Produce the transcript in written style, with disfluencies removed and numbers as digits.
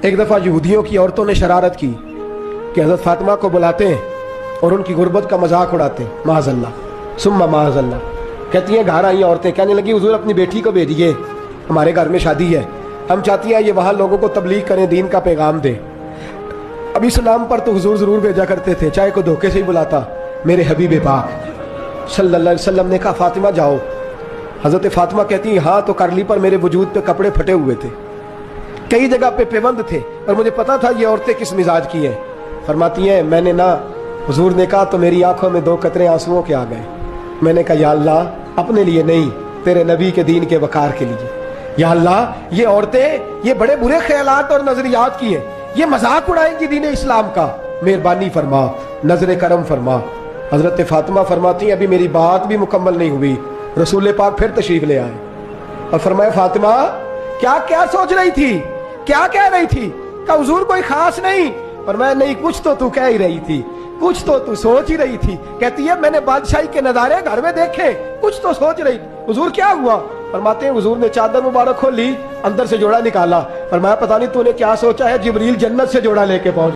ایک دفعہ یہودیوں کی عورتوں نے شرارت کی کہ حضرت فاطمہ کو بلاتے ہیں اور ان کی غربت کا مذاق اڑاتے ہیں، معاذ اللہ ثم معاذ اللہ۔ کہتی ہیں گھر آئی عورتیں کہنے لگی حضور اپنی بیٹی کو بھیجیے، ہمارے گھر میں شادی ہے، ہم چاہتی ہیں یہ وہاں لوگوں کو تبلیغ کریں، دین کا پیغام دیں۔ اب اس نام پر تو حضور ضرور بھیجا کرتے تھے، چاہے کوئی دھوکے سے ہی بلاتا۔ میرے حبیب پاک صلی اللہ علیہ وسلم نے کہا فاطمہ جاؤ۔ حضرت فاطمہ کہتی ہیں ہاں تو کر لی، پر میرے وجود پہ کپڑے پھٹے ہوئے تھے، کئی جگہ پہ پیوند تھے، اور مجھے پتا تھا یہ عورتیں کس مزاج کی ہیں۔ فرماتی ہیں میں نے نہ، حضور نے کہا تو میری آنکھوں میں 2 قطرے آنسوؤں کے آ گئے۔ میں نے کہا یا اللہ اپنے لیے نہیں، تیرے نبی کے دین کے وقار کے لیے۔ یا اللہ یہ عورتیں یہ بڑے برے خیالات اور نظریات کی ہیں، یہ مذاق اڑائیں گی دین اسلام کا، مہربانی فرما، نظر کرم فرما۔ حضرت فاطمہ فرماتی ہیں ابھی میری بات بھی مکمل نہیں ہوئی، رسول پاک پھر تشریف لے آئے اور فرمایا فاطمہ کیا کیا سوچ رہی تھی، کیا کہہ رہی تھی؟ کہ حضور کوئی خاص نہیں۔ فرمایا نہیں کچھ تو تو کہہ ہی رہی تھی، کچھ تو تو سوچ ہی رہی تھی۔ کہتی ہے میں نے بادشاہی کے نظارے گھر میں دیکھے، کچھ تو سوچ رہی تھی۔ حضور کیا ہوا؟ فرماتے ہیں حضور نے چادر مبارک کھولی، اندر سے جوڑا نکالا۔ فرمایا پتہ نہیں تو نے کیا سوچا ہے، جبریل جنت سے جوڑا لے کے پہنچ